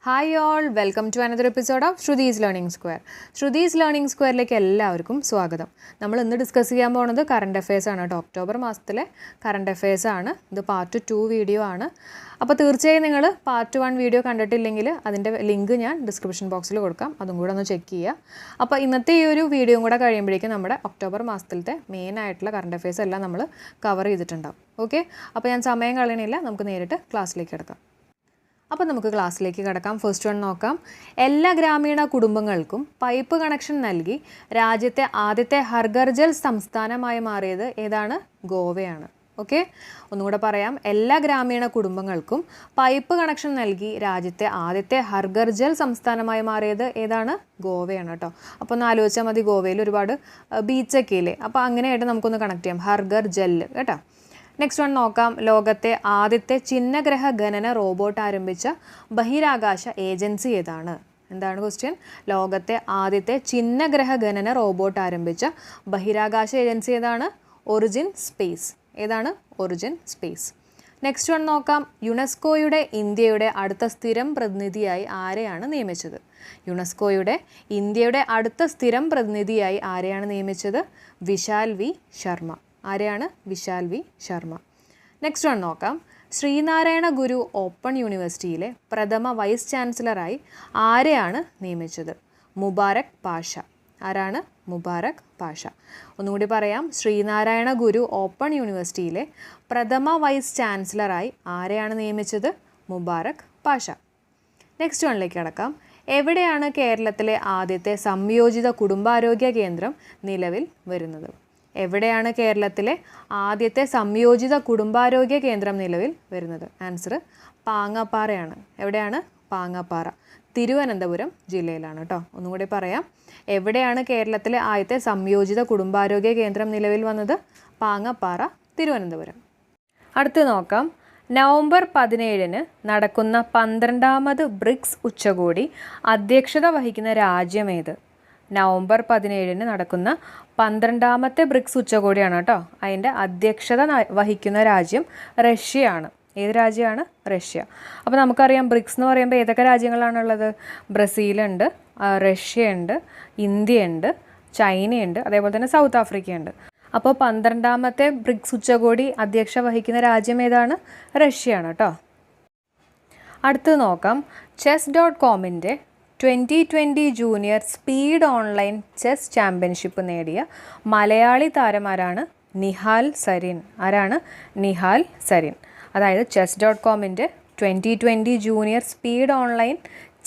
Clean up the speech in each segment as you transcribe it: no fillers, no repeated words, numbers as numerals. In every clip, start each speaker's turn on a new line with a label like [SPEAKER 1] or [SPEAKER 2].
[SPEAKER 1] Hi all, welcome to another episode of Shruti's learning square. Shruti's learning സ്ക്വയറിലേക്ക് എല്ലാവർക്കും സ്വാഗതം. നമ്മൾ ഇന്ന് ഡിസ്കസ് ചെയ്യാൻ പോകുന്നത് കറണ്ട് അഫയേഴ്സ് ആണ് കേട്ടോ. ഒക്ടോബർ മാസത്തിലെ കറണ്ട് അഫയേഴ്സ് ആണ്. ഇത് പാർട്ട് 2 വീഡിയോ ആണ്. അപ്പോൾ തീർച്ചയായും നിങ്ങൾ പാർട്ട് 1 വീഡിയോ കണ്ടിട്ടില്ലെങ്കിൽ അതിൻ്റെ ലിങ്ക് ഞാൻ ഡിസ്ക്രിപ്ഷൻ ബോക്സിൽ കൊടുക്കാം, അതും കൂടെ ഒന്ന് ചെക്ക് ചെയ്യുക. അപ്പോൾ ഇന്നത്തെ ഈ ഒരു വീഡിയോയും കൂടെ കഴിയുമ്പോഴേക്കും നമ്മുടെ ഒക്ടോബർ മാസത്തിലത്തെ മെയിൻ ആയിട്ടുള്ള കറണ്ട് അഫയേഴ്സ് എല്ലാം നമ്മൾ കവർ ചെയ്തിട്ടുണ്ടാവും. ഓക്കെ, അപ്പോൾ ഞാൻ സമയം കളയണില്ല, നമുക്ക് നേരിട്ട് ക്ലാസ്സിലേക്ക് കിടക്കാം. അപ്പോൾ നമുക്ക് ക്ലാസ്സിലേക്ക് കിടക്കാം. ഫസ്റ്റ് വൺ നോക്കാം. എല്ലാ ഗ്രാമീണ കുടുംബങ്ങൾക്കും പൈപ്പ് കണക്ഷൻ നൽകി രാജ്യത്തെ ആദ്യത്തെ ഹർഘർ ജൽ സംസ്ഥാനമായി മാറിയത് ഏതാണ്? ഗോവയാണ്. ഓക്കെ, ഒന്നുകൂടെ പറയാം. എല്ലാ ഗ്രാമീണ കുടുംബങ്ങൾക്കും പൈപ്പ് കണക്ഷൻ നൽകി രാജ്യത്തെ ആദ്യത്തെ ഹർഘർ ജൽ സംസ്ഥാനമായി മാറിയത് ഏതാണ്? ഗോവയാണ് കേട്ടോ. അപ്പോൾ ഒന്ന് ആലോചിച്ചാൽ മതി, ഗോവയിൽ ഒരുപാട് ബീച്ചൊക്കെ ഇല്ലേ, അപ്പോൾ അങ്ങനെയായിട്ട് നമുക്കൊന്ന് കണക്ട് ചെയ്യാം, ഹർഘർ ജൽ കേട്ടോ. നെക്സ്റ്റ് വൺ നോക്കാം. ലോകത്തെ ആദ്യത്തെ ചിഹ്നഗ്രഹ ഗണന റോബോട്ട് ആരംഭിച്ച ബഹിരാകാശ ഏജൻസി ഏതാണ്? എന്താണ് ക്വസ്റ്റ്യൻ? ലോകത്തെ ആദ്യത്തെ ചിഹ്നഗ്രഹ ഗണന റോബോട്ട് ആരംഭിച്ച ബഹിരാകാശ ഏജൻസി ഏതാണ്? Origin Space. ഏതാണ്? Origin Space. നെക്സ്റ്റ് വൺ നോക്കാം. യുനെസ്കോയുടെ ഇന്ത്യയുടെ അടുത്ത സ്ഥിരം പ്രതിനിധിയായി ആരെയാണ് നിയമിച്ചത്? യുനെസ്കോയുടെ ഇന്ത്യയുടെ അടുത്ത സ്ഥിരം പ്രതിനിധിയായി ആരെയാണ് നിയമിച്ചത്? വിശാൽ വി ശർമ്മ. ആരെയാണ്? Vishal V Sharma. Next one നോക്കാം. ശ്രീനാരായണ ഗുരു ഓപ്പൺ യൂണിവേഴ്സിറ്റിയിലെ പ്രഥമ വൈസ് ചാൻസലറായി ആരെയാണ് നിയമിച്ചത്? മുബാരക് പാഷ. ആരാണ്? മുബാരക് പാഷ. ഒന്നുകൂടി പറയാം. ശ്രീനാരായണ ഗുരു ഓപ്പൺ യൂണിവേഴ്സിറ്റിയിലെ പ്രഥമ വൈസ് ചാൻസലറായി ആരെയാണ് നിയമിച്ചത്? മുബാരക് പാഷ. നെക്സ്റ്റ് വണ്ണിലേക്ക് കിടക്കാം. എവിടെയാണ് കേരളത്തിലെ ആദ്യത്തെ സംയോജിത കുടുംബാരോഗ്യ കേന്ദ്രം നിലവിൽ വരുന്നത്? എവിടെയാണ് കേരളത്തിലെ ആദ്യത്തെ സംയോജിത കുടുംബാരോഗ്യ കേന്ദ്രം നിലവിൽ വരുന്നത്? ആൻസർ പാങ്ങപ്പാറയാണ്. എവിടെയാണ്? പാങ്ങപ്പാറ, തിരുവനന്തപുരം ജില്ലയിലാണ് കേട്ടോ. ഒന്നുകൂടി പറയാം. എവിടെയാണ് കേരളത്തിലെ ആദ്യത്തെ സംയോജിത കുടുംബാരോഗ്യ കേന്ദ്രം നിലവിൽ വന്നത്? പാങ്ങപ്പാറ, തിരുവനന്തപുരം. അടുത്ത് നോക്കാം. നവംബർ 17 നടക്കുന്ന 12ാമത് ബ്രിക്സ് ഉച്ചകോടി അധ്യക്ഷത വഹിക്കുന്ന രാജ്യമേത്? നവംബർ 17 നടക്കുന്ന 12ാമത്തെ ബ്രിക്സ് ഉച്ചകോടിയാണ് കേട്ടോ. അതിൻ്റെ അധ്യക്ഷത വഹിക്കുന്ന രാജ്യം റഷ്യയാണ്. ഏത് രാജ്യമാണ്? റഷ്യ. അപ്പോൾ നമുക്കറിയാം ബ്രിക്സ് എന്ന് പറയുമ്പോൾ ഏതൊക്കെ രാജ്യങ്ങളാണുള്ളത്? ബ്രസീലുണ്ട്, റഷ്യയുണ്ട്, ഇന്ത്യയുണ്ട്, ചൈനയുണ്ട്, അതേപോലെ തന്നെ സൗത്ത് ആഫ്രിക്കയുണ്ട്. അപ്പോൾ 12ാമത്തെ ബ്രിക്സ് ഉച്ചകോടി അധ്യക്ഷത വഹിക്കുന്ന രാജ്യം ഏതാണ്? റഷ്യയാണ് കേട്ടോ. അടുത്ത് നോക്കാം. chess.comൻ്റെ 2020 junior speed online chess championship നേടിയ മലയാളി താരമാരാണ്? നിഹാൽ സരീൻ. ആരാണ്? നിഹാൽ സരീൻ. അതായത് chess.comൻ്റെ 2020 junior speed online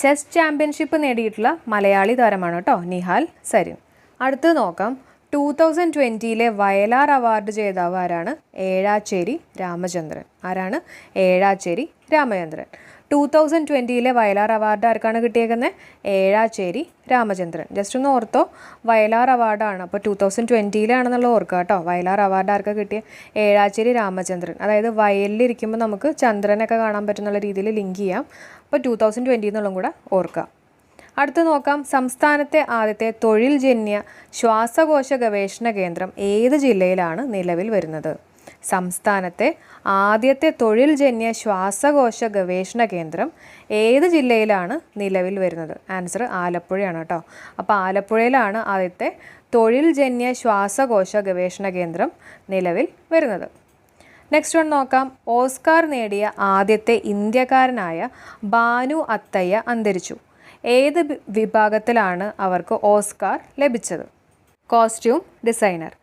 [SPEAKER 1] chess championship നേടിയിട്ടുള്ള മലയാളി താരമാണ് കേട്ടോ നിഹാൽ സരീൻ. അടുത്ത് നോക്കാം. 2020 വയലാർ അവാർഡ് ജേതാവ് ആരാണ്? ഏഴാച്ചേരി രാമചന്ദ്രൻ. ആരാണ്? ഏഴാച്ചേരി രാമചന്ദ്രൻ. 2020 വയലാർ അവാർഡ് ആർക്കാണ് കിട്ടിയേക്കുന്നത്? ഏഴാച്ചേരി രാമചന്ദ്രൻ. ജസ്റ്റ് ഒന്ന് ഓർത്തോ, വയലാർ അവാർഡാണ്. അപ്പോൾ 2020 ഓർക്കുക കേട്ടോ. വയലാർ അവാർഡ് ആർക്ക് കിട്ടിയ? ഏഴാച്ചേരി രാമചന്ദ്രൻ. അതായത് വയലിലിരിക്കുമ്പോൾ നമുക്ക് ചന്ദ്രനൊക്കെ കാണാൻ പറ്റുന്നുള്ള രീതിയിൽ ലിങ്ക് ചെയ്യാം. അപ്പോൾ 2020 എന്നുള്ളതും കൂടെ ഓർക്കുക. അടുത്ത് നോക്കാം. സംസ്ഥാനത്തെ ആദ്യത്തെ തൊഴിൽജന്യ ശ്വാസകോശ ഗവേഷണ കേന്ദ്രം ഏത് ജില്ലയിലാണ് നിലവിൽ വരുന്നത്? സംസ്ഥാനത്തെ ആദ്യത്തെ തൊഴിൽജന്യ ശ്വാസകോശ ഗവേഷണ കേന്ദ്രം ഏത് ജില്ലയിലാണ് നിലവിൽ വരുന്നത്? ആൻസർ ആലപ്പുഴയാണ് കേട്ടോ. അപ്പോൾ ആലപ്പുഴയിലാണ് ആദ്യത്തെ തൊഴിൽജന്യ ശ്വാസകോശ ഗവേഷണ കേന്ദ്രം നിലവിൽ വരുന്നത്. നെക്സ്റ്റ് വൺ നോക്കാം. ഓസ്കാർ നേടിയ ആദ്യത്തെ ഇന്ത്യക്കാരനായ ബാനു അത്തയ്യ അന്തരിച്ചു. ഏത് വിഭാഗത്തിലാണ് അവർക്ക് ഓസ്കാർ ലഭിച്ചത്? Costume designer.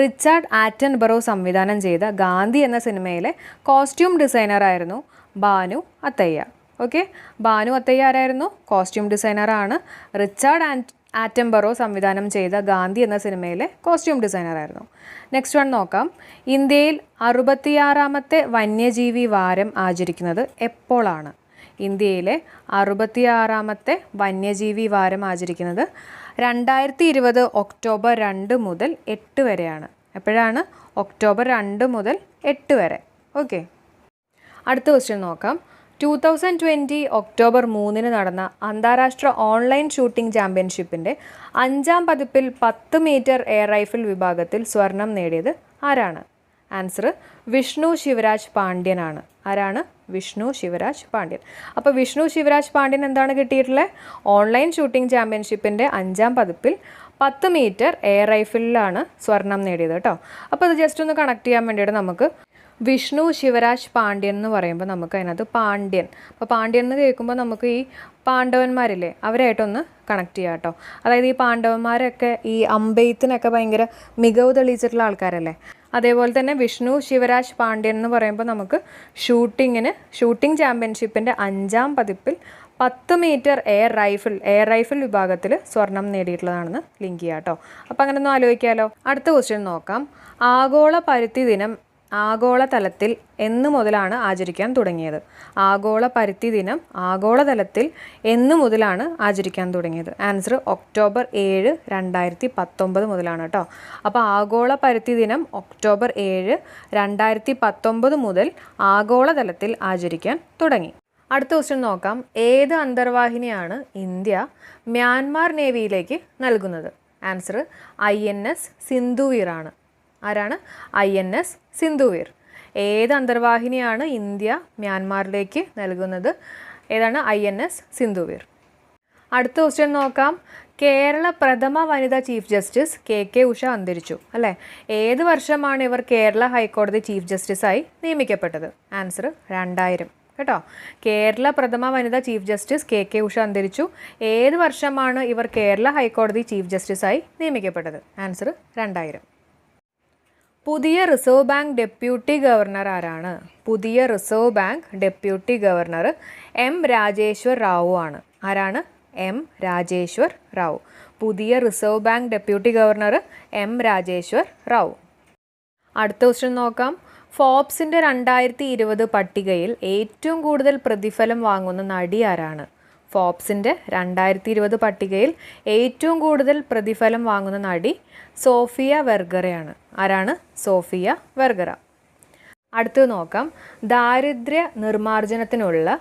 [SPEAKER 1] റിച്ചാർഡ് ആറ്റൻബറോ സംവിധാനം ചെയ്ത ഗാന്ധി എന്ന സിനിമയിലെ കോസ്റ്റ്യൂം ഡിസൈനറായിരുന്നു ബാനു അത്തയ്യ. ഓക്കെ, ബാനു അത്തയ്യ ആരായിരുന്നു? കോസ്റ്റ്യൂം ഡിസൈനറാണ്. റിച്ചാർഡ് ആറ്റൻബറോ സംവിധാനം ചെയ്ത ഗാന്ധി എന്ന സിനിമയിലെ കോസ്റ്റ്യൂം ഡിസൈനറായിരുന്നു. നെക്സ്റ്റ് വൺ നോക്കാം. ഇന്ത്യയിൽ 66ാമത്തെ വന്യജീവി വാരം ആചരിക്കുന്നത് എപ്പോഴാണ്? ഇന്ത്യയിലെ 66ാമത്തെ വന്യജീവി വാരം ആചരിക്കുന്നത് 2020 ഒക്ടോബർ 2 മുതൽ 8 വരെയാണ്. എപ്പോഴാണ്? ഒക്ടോബർ 2 മുതൽ 8 വരെ. ഓക്കെ, അടുത്ത ക്വസ്റ്റ്യൻ നോക്കാം. 2020 ഒക്ടോബർ 3 നടന്ന അന്താരാഷ്ട്ര ഓൺലൈൻ ഷൂട്ടിംഗ് ചാമ്പ്യൻഷിപ്പിൻ്റെ 5ാം പതിപ്പിൽ 10 മീറ്റർ എയർ റൈഫിൾ വിഭാഗത്തിൽ സ്വർണം നേടിയത് ആരാണ്? ആൻസർ വിഷ്ണു ശിവരാജ് പാണ്ഡ്യനാണ്. ആരാണ്? വിഷ്ണു ശിവരാജ് പാണ്ഡ്യൻ. അപ്പോൾ വിഷ്ണു ശിവരാജ് പാണ്ഡ്യൻ എന്താണ് കിട്ടിയിട്ടുള്ളത്? ഓൺലൈൻ ഷൂട്ടിംഗ് ചാമ്പ്യൻഷിപ്പിൻ്റെ 5ാം പതിപ്പിൽ 10 മീറ്റർ എയർ റൈഫിളിലാണ് സ്വർണം നേടിയത് കേട്ടോ. അപ്പോൾ അത് ജസ്റ്റ് ഒന്ന് കണക്ട് ചെയ്യാൻ വേണ്ടിയിട്ട് നമുക്ക് വിഷ്ണു ശിവരാജ് പാണ്ഡ്യൻ എന്ന് പറയുമ്പോൾ നമുക്ക് അതിനകത്ത് പാണ്ഡ്യൻ, അപ്പോൾ പാണ്ഡ്യൻ എന്ന് കേൾക്കുമ്പോൾ നമുക്ക് ഈ പാണ്ഡവന്മാരില്ലേ അവരായിട്ടൊന്ന് കണക്ട് ചെയ്യാം കേട്ടോ. അതായത് ഈ പാണ്ഡവന്മാരൊക്കെ ഈ അമ്പെയ്ത്തിനൊക്കെ ഭയങ്കര മികവ് തെളിയിച്ചിട്ടുള്ള ആൾക്കാരല്ലേ. അതേപോലെ തന്നെ വിഷ്ണു ശിവരാജ് പാണ്ഡ്യൻ എന്ന് പറയുമ്പോൾ നമുക്ക് ഷൂട്ടിംഗ് ചാമ്പ്യൻഷിപ്പിൻ്റെ 5ാം പതിപ്പിൽ 10 മീറ്റർ എയർ റൈഫിൾ വിഭാഗത്തിൽ സ്വർണം നേടിയിട്ടുള്ളതാണെന്ന് ലിങ്ക് ചെയ്യാം കേട്ടോ. അപ്പോൾ അങ്ങനെ ഒന്ന് ആലോചിക്കാമല്ലോ. അടുത്ത ക്വസ്റ്റ്യൻ നോക്കാം. ആഗോള പരുത്തി ദിനം ആഗോളതലത്തിൽ എന്ന് മുതലാണ് ആചരിക്കാൻ തുടങ്ങിയത്? ആഗോള പരുത്തി ദിനം ആഗോളതലത്തിൽ എന്ന് മുതലാണ് ആചരിക്കാൻ തുടങ്ങിയത്? ആൻസർ ഒക്ടോബർ 7, 2019 മുതലാണ് കേട്ടോ. അപ്പോൾ ആഗോള പരുത്തി ദിനം ഒക്ടോബർ 7, 2019 മുതൽ ആഗോളതലത്തിൽ ആചരിക്കാൻ തുടങ്ങി. അടുത്ത ക്വസ്റ്റ്യൻ നോക്കാം. ഏത് അന്തർവാഹിനിയാണ് ഇന്ത്യ മ്യാൻമാർ നേവിയിലേക്ക് നൽകുന്നത്? ആൻസർ INS സിന്ധുവീർ ആണ്. ആരാണ്? INS സിന്ധുവീർ. ഏത് അന്തർവാഹിനിയാണ് ഇന്ത്യ മ്യാൻമാറിലേക്ക് നൽകുന്നത്? ഏതാണ്? INS സിന്ധുവീർ. അടുത്ത ക്വസ്റ്റ്യൻ നോക്കാം. കേരള പ്രഥമ വനിതാ ചീഫ് ജസ്റ്റിസ് KK ഉഷ അന്തരിച്ചു അല്ലേ. ഏത് വർഷമാണ് ഇവർ കേരള ഹൈക്കോടതി ചീഫ് ജസ്റ്റിസായി നിയമിക്കപ്പെട്ടത്? ആൻസർ 2000 കേട്ടോ. കേരള പ്രഥമ വനിതാ ചീഫ് ജസ്റ്റിസ് KK ഉഷ അന്തരിച്ചു. ഏത് വർഷമാണ് ഇവർ കേരള ഹൈക്കോടതി ചീഫ് ജസ്റ്റിസായി നിയമിക്കപ്പെട്ടത്? ആൻസർ 2000. പുതിയ റിസർവ് ബാങ്ക് ഡെപ്യൂട്ടി ഗവർണർ ആരാണ്? പുതിയ reserve bank deputy governor M Rajeshwar Rao ആണ്. ആരാണ്? M രാജേശ്വർ റാവു. പുതിയ reserve bank deputy governor M Rajeshwar Rao. അടുത്ത ക്വസ്റ്റ്യൻ നോക്കാം. ഫോബ്സിൻ്റെ 2020 പട്ടികയിൽ ഏറ്റവും കൂടുതൽ പ്രതിഫലം വാങ്ങുന്ന നടി ആരാണ്? ഫോബ്സിൻ്റെ 2020 പട്ടികയിൽ ഏറ്റവും കൂടുതൽ പ്രതിഫലം വാങ്ങുന്ന നടി സോഫിയ വെർഗറയാണ്. ആരാണ്? Sofia Vergara. അടുത്തത് നോക്കാം. ദാരിദ്ര്യ നിർമ്മാർജ്ജനത്തിനുള്ള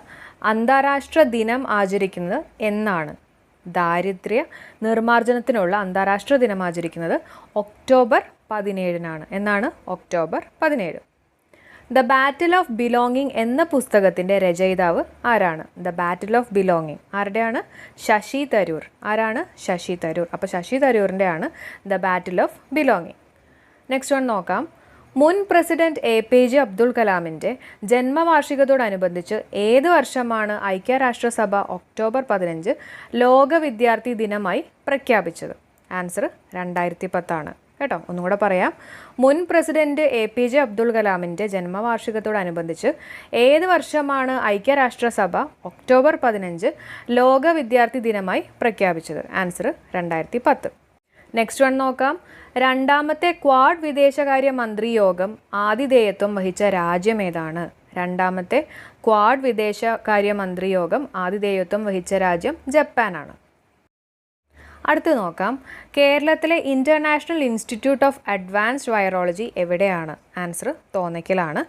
[SPEAKER 1] അന്താരാഷ്ട്ര ദിനം ആചരിക്കുന്നത് എന്നാണ്? ദാരിദ്ര്യ നിർമ്മാർജ്ജനത്തിനുള്ള അന്താരാഷ്ട്ര ദിനം ആചരിക്കുന്നത് ഒക്ടോബർ 17 എന്നാണ്? October 17. The Battle of Belonging എന്ന പുസ്തകത്തിൻ്റെ രചയിതാവ് ആരാണ്? ദ ബാറ്റിൽ ഓഫ് ബിലോങ്ങിങ് ആരുടെയാണ്? ശശി തരൂർ. ആരാണ്? ശശി തരൂർ. അപ്പോൾ ശശി തരൂരിൻ്റെ ആണ് the Battle of Belonging. Next one നോക്കാം. മുൻ പ്രസിഡന്റ് APJ അബ്ദുൽ കലാമിൻ്റെ ജന്മവാർഷികത്തോടനുബന്ധിച്ച് ഏത് വർഷമാണ് ഐക്യരാഷ്ട്രസഭ ഒക്ടോബർ 15 ലോക വിദ്യാർത്ഥി ദിനമായി പ്രഖ്യാപിച്ചത്? ആൻസർ 2010 കേട്ടോ. ഒന്നും കൂടെ പറയാം. മുൻ പ്രസിഡന്റ് APJ അബ്ദുൽ കലാമിൻ്റെ ജന്മവാർഷികത്തോടനുബന്ധിച്ച് ഏത് വർഷമാണ് ഐക്യരാഷ്ട്രസഭ ഒക്ടോബർ 15 ലോക വിദ്യാർത്ഥി ദിനമായി പ്രഖ്യാപിച്ചത്? ആൻസർ 2010. നെക്സ്റ്റ് വൺ നോക്കാം. രണ്ടാമത്തെ ക്വാഡ് വിദേശകാര്യ മന്ത്രി യോഗം ആതിഥേയത്വം വഹിച്ച രാജ്യം ഏതാണ്? രണ്ടാമത്തെ ക്വാഡ് വിദേശകാര്യ മന്ത്രി യോഗം ആതിഥേയത്വം വഹിച്ച രാജ്യം ജപ്പാനാണ്. അടുത്ത് നോക്കാം. കേരളത്തിലെ international institute of advanced virology എവിടെയാണ്? ആൻസർ തോന്നയ്ക്കലാണ്.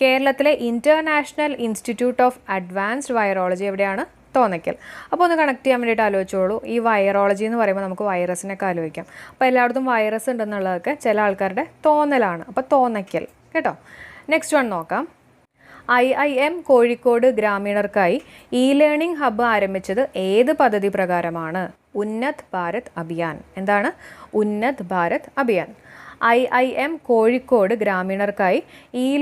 [SPEAKER 1] കേരളത്തിലെ international institute of advanced virology എവിടെയാണ്? തോന്നയ്ക്കൽ. അപ്പോൾ ഒന്ന് കണക്ട് ചെയ്യാൻ വേണ്ടിയിട്ട് ആലോചിച്ചോളൂ. ഈ വൈറോളജി എന്ന് പറയുമ്പോൾ നമുക്ക് വൈറസിനൊക്കെ ആലോചിക്കാം. അപ്പോൾ എല്ലായിടത്തും വൈറസ് ഉണ്ടെന്നുള്ളതൊക്കെ ചില ആൾക്കാരുടെ തോന്നലാണ്. അപ്പോൾ തോന്നയ്ക്കൽ കേട്ടോ. നെക്സ്റ്റ് വൺ നോക്കാം. IIM കോഴിക്കോട് ഗ്രാമീണർക്കായി ലേണിംഗ് ഹബ്ബ് ആരംഭിച്ചത് ഏത് പദ്ധതി പ്രകാരമാണ്? ഉന്നത് ഭാരത് അഭിയാൻ. എന്താണ്? ഉന്നത് ഭാരത് അഭിയാൻ. IIM കോഴിക്കോട് ഗ്രാമീണർക്കായി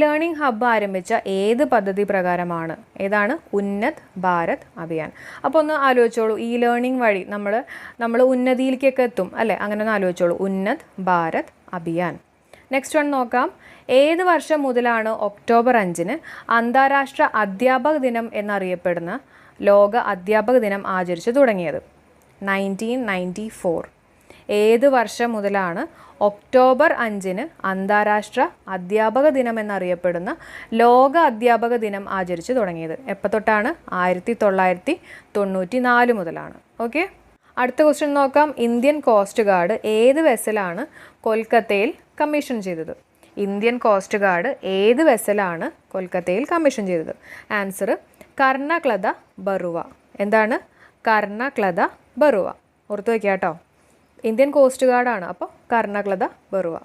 [SPEAKER 1] ലേണിംഗ് ഹബ്ബ് ആരംഭിച്ച ഏത് പദ്ധതി പ്രകാരമാണ്? ഏതാണ്? ഉന്നത് ഭാരത് അഭിയാൻ. അപ്പോൾ ഒന്ന് ആലോചിച്ചോളൂ. ലേണിംഗ് വഴി നമ്മൾ ഉന്നതിയിലേക്കൊക്കെ എത്തും അല്ലേ? അങ്ങനെ ഒന്ന് ആലോചിച്ചോളൂ. ഉന്നത് ഭാരത് അഭിയാൻ. നെക്സ്റ്റ് വൺ നോക്കാം. ഏത് വർഷം മുതലാണ് ഒക്ടോബർ 5 അന്താരാഷ്ട്ര അധ്യാപക ദിനം എന്നറിയപ്പെടുന്ന ലോക അധ്യാപക ദിനം ആചരിച്ചു തുടങ്ങിയത്? 1994. ഏത് വർഷം മുതലാണ് ഒക്ടോബർ 5 അന്താരാഷ്ട്ര അധ്യാപക ദിനം എന്നറിയപ്പെടുന്ന ലോക അധ്യാപക ദിനം ആചരിച്ചു തുടങ്ങിയത്? എപ്പോൾ തൊട്ടാണ്? 1994 മുതലാണ്. ഓക്കെ. അടുത്ത ക്വസ്റ്റ്യൻ നോക്കാം. ഇന്ത്യൻ കോസ്റ്റ് ഗാർഡ് ഏത് വെസലാണ് കൊൽക്കത്തയിൽ കമ്മീഷൻ ചെയ്തത്? ഇന്ത്യൻ കോസ്റ്റ് ഗാർഡ് ഏത് വെസലാണ് കൊൽക്കത്തയിൽ കമ്മീഷൻ ചെയ്തത്? ആൻസർ കർണക്ലത ബറുവ. എന്താണ്? കർണക്ലത ബറുവ. ഓർത്ത് വയ്ക്കുക കേട്ടോ. ഇന്ത്യൻ കോസ്റ്റ് ഗാർഡാണ്. അപ്പോൾ കർണക്ലത ബറുവ.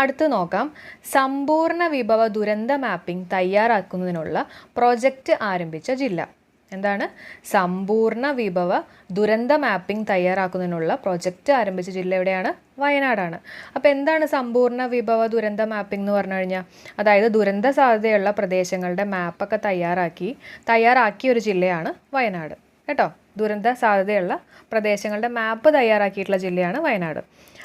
[SPEAKER 1] അടുത്ത് നോക്കാം, സമ്പൂർണ്ണ വിഭവ ദുരന്ത മാപ്പിംഗ് തയ്യാറാക്കുന്നതിനുള്ള പ്രൊജക്റ്റ് ആരംഭിച്ച ജില്ല. എന്താണ്? സമ്പൂർണ്ണ വിഭവ ദുരന്ത മാപ്പിംഗ് തയ്യാറാക്കുന്നതിനുള്ള പ്രൊജക്റ്റ് ആരംഭിച്ച ജില്ല എവിടെയാണ്? വയനാടാണ്. അപ്പോൾ എന്താണ് സമ്പൂർണ്ണ വിഭവ ദുരന്ത മാപ്പിംഗ് എന്ന് പറഞ്ഞു കഴിഞ്ഞാൽ? അതായത് ദുരന്ത സാധ്യതയുള്ള പ്രദേശങ്ങളുടെ മാപ്പൊക്കെ തയ്യാറാക്കിയ ഒരു ജില്ലയാണ് വയനാട് കേട്ടോ. ദുരന്ത സാധ്യതയുള്ള പ്രദേശങ്ങളുടെ മാപ്പ് തയ്യാറാക്കിയിട്ടുള്ള ജില്ലയാണ് വയനാട്.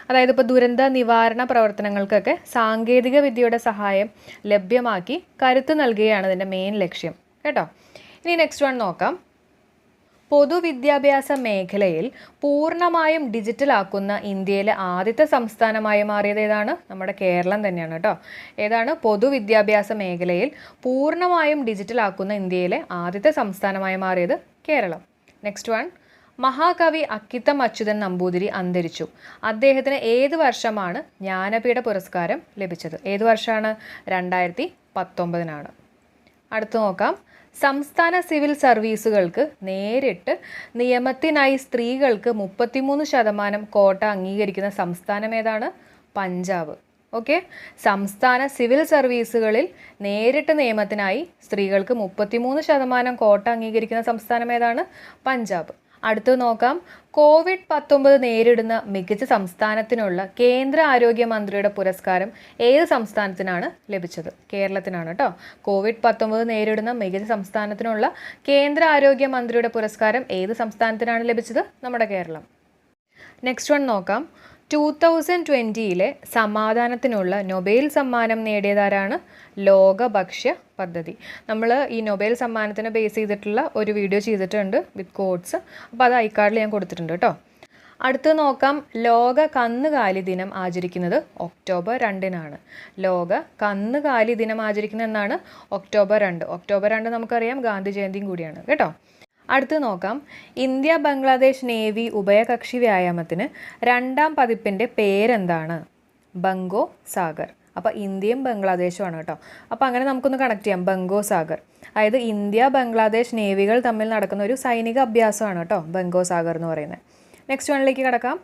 [SPEAKER 1] അതായത് ഇപ്പോൾ ദുരന്ത നിവാരണ പ്രവർത്തനങ്ങൾക്കൊക്കെ സാങ്കേതിക വിദ്യയുടെ സഹായം ലഭ്യമാക്കി കരുത്ത് നൽകുകയാണ് ഇതിൻ്റെ മെയിൻ ലക്ഷ്യം കേട്ടോ. ഇനി നെക്സ്റ്റ് വൺ നോക്കാം. പൊതുവിദ്യാഭ്യാസ മേഖലയിൽ പൂർണ്ണമായും ഡിജിറ്റലാക്കുന്ന ഇന്ത്യയിലെ ആദ്യത്തെ സംസ്ഥാനമായി മാറിയത് ഏതാണ്? നമ്മുടെ കേരളം തന്നെയാണ് കേട്ടോ. ഏതാണ്? പൊതുവിദ്യാഭ്യാസ മേഖലയിൽ പൂർണ്ണമായും ഡിജിറ്റലാക്കുന്ന ഇന്ത്യയിലെ ആദ്യത്തെ സംസ്ഥാനമായി മാറിയത് കേരളം. നെക്സ്റ്റ് വൺ, മഹാകവി അക്കിത്തം അച്യുതൻ നമ്പൂതിരി അന്തരിച്ചു. അദ്ദേഹത്തിന് ഏത് വർഷമാണ് ജ്ഞാനപീഠ പുരസ്കാരം ലഭിച്ചത്? ഏത് വർഷമാണ്? 2019. അടുത്ത് നോക്കാം, സംസ്ഥാന സിവിൽ സർവീസുകൾക്ക് നേരിട്ട് നിയമത്തിനായി സ്ത്രീകൾക്ക് 33% കോട്ട അംഗീകരിക്കുന്ന സംസ്ഥാനം ഏതാണ്? പഞ്ചാബ്. ഓക്കെ, സംസ്ഥാന സിവിൽ സർവീസുകളിൽ നേരിട്ട് നിയമത്തിനായി സ്ത്രീകൾക്ക് 33% കോട്ട അംഗീകരിക്കുന്ന സംസ്ഥാനം ഏതാണ്? പഞ്ചാബ്. അടുത്ത് നോക്കാം, COVID-19 നേരിടുന്ന മികച്ച സംസ്ഥാനത്തിനുള്ള കേന്ദ്ര ആരോഗ്യമന്ത്രിയുടെ പുരസ്കാരം ഏത് സംസ്ഥാനത്തിനാണ് ലഭിച്ചത്? കേരളത്തിനാണ് കേട്ടോ. COVID-19 നേരിടുന്ന മികച്ച സംസ്ഥാനത്തിനുള്ള കേന്ദ്ര ആരോഗ്യമന്ത്രിയുടെ പുരസ്കാരം ഏത് സംസ്ഥാനത്തിനാണ് ലഭിച്ചത്? നമ്മുടെ കേരളം. നെക്സ്റ്റ് വൺ നോക്കാം, 2020 സമാധാനത്തിനുള്ള നൊബേൽ സമ്മാനം നേടിയതാരാണ്? ലോക ഭക്ഷ്യ പദ്ധതി. നമ്മൾ ഈ നൊബേൽ സമ്മാനത്തിനെ ബേസ് ചെയ്തിട്ടുള്ള ഒരു വീഡിയോ ചെയ്തിട്ടുണ്ട് വിത്ത് കോഡ്സ്. അപ്പോൾ അത് ഐക്കാർഡിൽ ഞാൻ കൊടുത്തിട്ടുണ്ട് കേട്ടോ. അടുത്ത് നോക്കാം, ലോക കന്നുകാലി ദിനം ആചരിക്കുന്നത് October 2. ലോക കന്നുകാലി ദിനം ആചരിക്കുന്നത് എന്നാണ്? October 2. October 2 നമുക്കറിയാം ഗാന്ധി ജയന്തിയും കൂടിയാണ് കേട്ടോ. അടുത്ത് നോക്കാം, ഇന്ത്യ ബംഗ്ലാദേശ് നേവി ഉഭയകക്ഷി വ്യായാമത്തിന് 2ാം പതിപ്പിൻ്റെ പേരെന്താണ്? ബംഗോ സാഗർ. അപ്പോൾ ഇന്ത്യയും ബംഗ്ലാദേശുമാണ് കേട്ടോ. അപ്പോൾ അങ്ങനെ നമുക്കൊന്ന് കണക്ട് ചെയ്യാം, ബംഗോ സാഗർ. അതായത് ഇന്ത്യ ബംഗ്ലാദേശ് നേവികൾ തമ്മിൽ നടക്കുന്ന ഒരു സൈനിക അഭ്യാസമാണ് കേട്ടോ ബംഗോ സാഗർ എന്ന് പറയുന്നത്. നെക്സ്റ്റ് വണ്ണിലേക്ക് കിടക്കാം.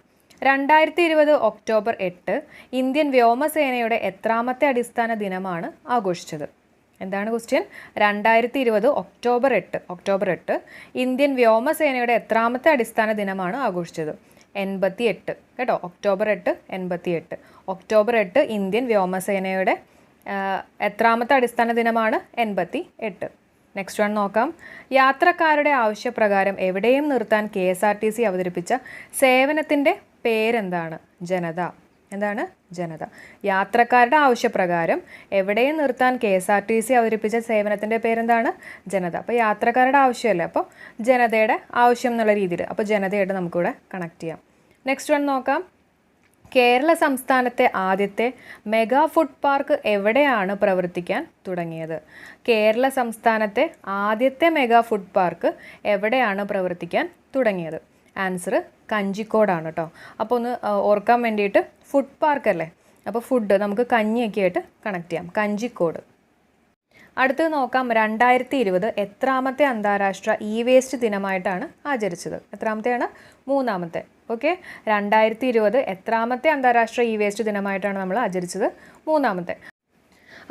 [SPEAKER 1] 2020 October 8 ഇന്ത്യൻ വ്യോമസേനയുടെ എത്രാമത്തെ അടിസ്ഥാന ദിനമാണ് ആഘോഷിച്ചത്? എന്താണ് ക്വസ്റ്റ്യൻ? 2020 October 8 ഇന്ത്യൻ വ്യോമസേനയുടെ എത്രാമത്തെ അടിസ്ഥാന ദിനമാണ് ആഘോഷിച്ചത്? 88 കേട്ടോ. October 8 88. October 8 ഇന്ത്യൻ വ്യോമസേനയുടെ എത്രാമത്തെ അടിസ്ഥാന ദിനമാണ്? 88. നെക്സ്റ്റ് വൺ നോക്കാം, യാത്രക്കാരുടെ ആവശ്യപ്രകാരം എവിടെയും നിർത്താൻ KSRTC അവതരിപ്പിച്ച സേവനത്തിൻ്റെ പേരെന്താണ്? ജനത. എന്താണ്? ജനത. യാത്രക്കാരുടെ ആവശ്യപ്രകാരം എവിടെയും നിർത്താൻ KSRTC അവതരിപ്പിച്ച സേവനത്തിൻ്റെ പേരെന്താണ്? ജനത. അപ്പോൾ യാത്രക്കാരുടെ ആവശ്യമല്ലേ, അപ്പോൾ ജനതയുടെ ആവശ്യം എന്നുള്ള രീതിയിൽ, അപ്പോൾ ജനതയായിട്ട് നമുക്കിവിടെ കണക്ട് ചെയ്യാം. നെക്സ്റ്റ് വൺ നോക്കാം, കേരള സംസ്ഥാനത്തെ ആദ്യത്തെ മെഗാ ഫുഡ് പാർക്ക് എവിടെയാണ് പ്രവർത്തിക്കാൻ തുടങ്ങിയത്? കേരള സംസ്ഥാനത്തെ ആദ്യത്തെ മെഗാ ഫുഡ് പാർക്ക് എവിടെയാണ് പ്രവർത്തിക്കാൻ തുടങ്ങിയത്? ആൻസർ കഞ്ചിക്കോടാണ് കേട്ടോ. അപ്പോൾ ഒന്ന് ഓർക്കാൻ വേണ്ടിയിട്ട്, ഫുഡ് പാർക്ക് അല്ലേ, അപ്പോൾ ഫുഡ് നമുക്ക് കഞ്ഞിയൊക്കെ ആയിട്ട് കണക്ട് ചെയ്യാം, കഞ്ചിക്കോട്. അടുത്ത് നോക്കാം, 2020 എത്രാമത്തെ അന്താരാഷ്ട്ര വേസ്റ്റ് ദിനമായിട്ടാണ് ആചരിച്ചത്? എത്രാമത്തെയാണ്? 3ാമത്തെ. ഓക്കെ, 2020 എത്രാമത്തെ അന്താരാഷ്ട്ര വേസ്റ്റ് ദിനമായിട്ടാണ് നമ്മൾ ആചരിച്ചത്? 3ാമത്തെ.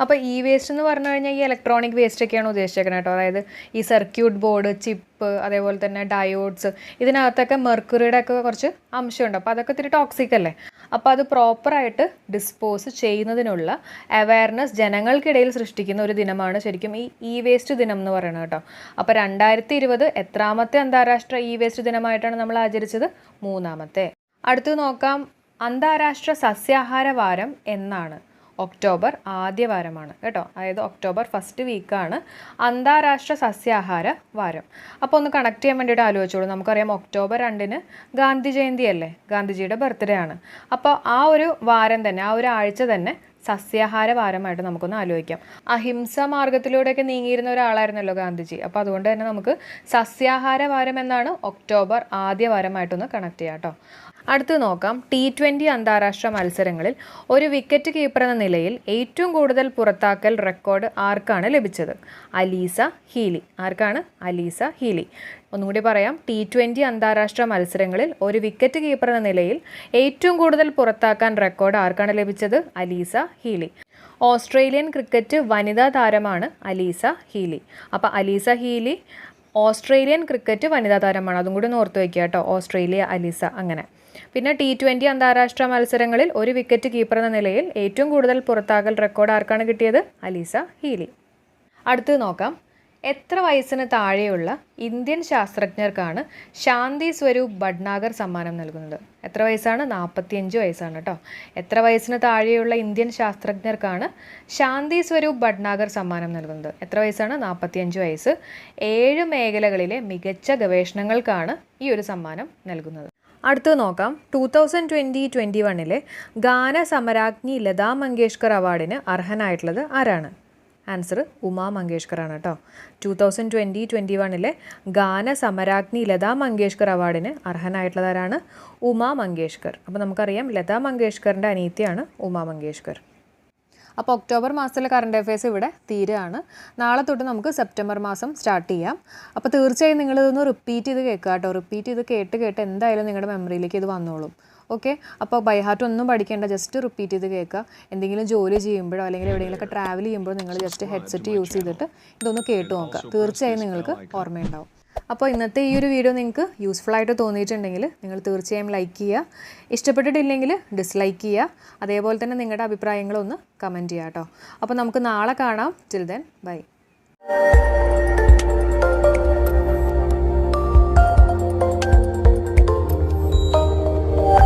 [SPEAKER 1] അപ്പോൾ വേസ്റ്റ് എന്ന് പറഞ്ഞു കഴിഞ്ഞാൽ ഈ ഇലക്ട്രോണിക് വേസ്റ്റ് ഒക്കെയാണ് ഉദ്ദേശിച്ചേക്കുന്നത് കേട്ടോ. അതായത് ഈ സർക്യൂട്ട് ബോർഡ്, ചിപ്പ്, അതേപോലെ തന്നെ ഡയോഡ്സ്, ഇതിനകത്തൊക്കെ മെർക്കുറിയുടെ ഒക്കെ കുറച്ച് അംശമുണ്ട്. അപ്പോൾ അതൊക്കെ ഇത്തിരി ടോക്സിക് അല്ലേ. അപ്പോൾ അത് പ്രോപ്പറായിട്ട് ഡിസ്പോസ് ചെയ്യുന്നതിനുള്ള അവയർനെസ് ജനങ്ങൾക്കിടയിൽ സൃഷ്ടിക്കുന്ന ഒരു ദിനമാണ് ശരിക്കും ഈ വേസ്റ്റ് ദിനം എന്ന് പറയുന്നത് കേട്ടോ. അപ്പോൾ 2020 എത്രാമത്തെ അന്താരാഷ്ട്ര വേസ്റ്റ് ദിനമായിട്ടാണ് നമ്മൾ ആചരിച്ചത്? 3ാമത്തെ. അടുത്ത് നോക്കാം, അന്താരാഷ്ട്ര സസ്യാഹാര വാരം എന്നാണ്? ഒക്ടോബർ ആദ്യ വാരമാണ് കേട്ടോ. അതായത് ഒക്ടോബർ ഫസ്റ്റ് വീക്കാണ് അന്താരാഷ്ട്ര സസ്യാഹാര വാരം. അപ്പോൾ ഒന്ന് കണക്ട് ചെയ്യാൻ വേണ്ടിയിട്ട് ആലോചിച്ചോളൂ. നമുക്കറിയാം October 2 ഗാന്ധി ജയന്തി അല്ലേ, ഗാന്ധിജിയുടെ ബർത്ത്ഡേ ആണ്. അപ്പോൾ ആ ഒരു വാരം തന്നെ, ആ ഒരു ആഴ്ച തന്നെ സസ്യാഹാര വാരമായിട്ട് നമുക്കൊന്ന് ആലോചിക്കാം. അഹിംസ മാർഗത്തിലൂടെയൊക്കെ നീങ്ങിയിരുന്ന ഒരാളായിരുന്നല്ലോ ഗാന്ധിജി. അപ്പോൾ അതുകൊണ്ട് തന്നെ നമുക്ക് സസ്യാഹാര വാരം എന്നാണ് ഒക്ടോബർ ആദ്യ വാരമായിട്ടൊന്ന് കണക്ട് ചെയ്യാം കേട്ടോ. അടുത്ത് നോക്കാം, T20 അന്താരാഷ്ട്ര മത്സരങ്ങളിൽ ഒരു വിക്കറ്റ് കീപ്പർ എന്ന നിലയിൽ ഏറ്റവും കൂടുതൽ പുറത്താക്കൽ റെക്കോർഡ് ആർക്കാണ് ലഭിച്ചത്? അലീസ ഹീലി. ആർക്കാണ്? അലീസ ഹീലി. ഒന്നുകൂടി പറയാം, T20 അന്താരാഷ്ട്ര മത്സരങ്ങളിൽ ഒരു വിക്കറ്റ് കീപ്പർ എന്ന നിലയിൽ ഏറ്റവും കൂടുതൽ പുറത്താക്കാൻ റെക്കോർഡ് ആർക്കാണ് ലഭിച്ചത്? അലീസ ഹീലി. ഓസ്ട്രേലിയൻ ക്രിക്കറ്റ് വനിതാ താരമാണ് അലീസ ഹീലി. അപ്പോൾ അലീസ ഹീലി ഓസ്ട്രേലിയൻ ക്രിക്കറ്റ് വനിതാ താരമാണ്. അതും കൂടി ഒന്ന് ഓർത്ത് വയ്ക്കുക കേട്ടോ, ഓസ്ട്രേലിയ അലീസ അങ്ങനെ. പിന്നെ T20 അന്താരാഷ്ട്ര മത്സരങ്ങളിൽ ഒരു വിക്കറ്റ് കീപ്പർ എന്ന നിലയിൽ ഏറ്റവും കൂടുതൽ പുറത്താക്കൽ റെക്കോർഡ് ആർക്കാണ് കിട്ടിയത്? അലീസ ഹീലി. അടുത്തത് നോക്കാം. എത്ര വയസ്സിന് താഴെയുള്ള ഇന്ത്യൻ ശാസ്ത്രജ്ഞർക്കാണ് ശാന്തി സ്വരൂപ് ഭട്നാഗർ സമ്മാനം നൽകുന്നത്? എത്ര വയസ്സാണ്? 45 വയസ്സാണ് കേട്ടോ. എത്ര വയസ്സിന് താഴെയുള്ള ഇന്ത്യൻ ശാസ്ത്രജ്ഞർക്കാണ് ശാന്തി സ്വരൂപ് ഭട്നാഗർ സമ്മാനം നൽകുന്നത്? എത്ര വയസ്സാണ്? 45 വയസ്സ്. 7 മേഖലകളിലെ മികച്ച ഗവേഷണങ്ങൾക്കാണ് ഈ ഒരു സമ്മാനം നൽകുന്നത്. അടുത്തത് നോക്കാം. 2020-21 ഗാന സമരാജ്ഞി ലതാ മങ്കേഷ്കർ അവാർഡിന് അർഹനായിട്ടുള്ളത് ആരാണ്? ആൻസർ ഉമാ മങ്കേഷ്കർ ആണ് കേട്ടോ. 2020-21 ഗാന സമരാജ്ഞി ലതാ മങ്കേഷ്കർ അവാർഡിന് അർഹനായിട്ടുള്ളത് ആരാണ്? ഉമാ മങ്കേഷ്കർ. അപ്പോൾ നമുക്കറിയാം ലതാ മങ്കേഷ്കറിൻ്റെ അനിയത്തിയാണ് ഉമാ മങ്കേഷ്കർ. അപ്പോൾ ഒക്ടോബർ മാസത്തിലെ കറണ്ട് അഫയേഴ്സ് ഇവിടെ തീരുകയാണ്. നാളെ തൊട്ട് നമുക്ക് സെപ്റ്റംബർ മാസം സ്റ്റാർട്ട് ചെയ്യാം. അപ്പോൾ തീർച്ചയായും നിങ്ങളിതൊന്ന് റിപ്പീറ്റ് ചെയ്ത് കേൾക്കുക കേട്ടോ. റിപ്പീറ്റ് ചെയ്ത് കേട്ട് എന്തായാലും നിങ്ങളുടെ മെമ്മറിയിലേക്ക് ഇത് വന്നോളും. ഓക്കെ, അപ്പോൾ ബൈ ഹാർട്ട് ഒന്നും പഠിക്കേണ്ട, ജസ്റ്റ് റിപ്പീറ്റ് ചെയ്ത് കേൾക്കുക. എന്തെങ്കിലും ജോലി ചെയ്യുമ്പോഴോ അല്ലെങ്കിൽ എവിടെയെങ്കിലുമൊക്കെ ട്രാവൽ ചെയ്യുമ്പോഴോ നിങ്ങൾ ജസ്റ്റ് ഹെഡ്സെറ്റ് യൂസ് ചെയ്തിട്ട് ഇതൊന്ന് കേട്ട് നോക്കുക. തീർച്ചയായും നിങ്ങൾക്ക് ഓർമ്മയുണ്ടാവും. അപ്പോൾ ഇന്നത്തെ ഈ ഒരു വീഡിയോ നിങ്ങൾക്ക് യൂസ്ഫുൾ ആയിട്ട് തോന്നിയിട്ടുണ്ടെങ്കിൽ നിങ്ങൾ തീർച്ചയായും ലൈക്ക് ചെയ്യുക. ഇഷ്ടപ്പെട്ടിട്ടില്ലെങ്കിൽ ഡിസ്ലൈക്ക് ചെയ്യുക. അതേപോലെ തന്നെ നിങ്ങളുടെ അഭിപ്രായങ്ങളൊന്ന് കമൻറ്റ് ചെയ്യുക കേട്ടോ. അപ്പോൾ നമുക്ക് നാളെ കാണാം. Till then bye.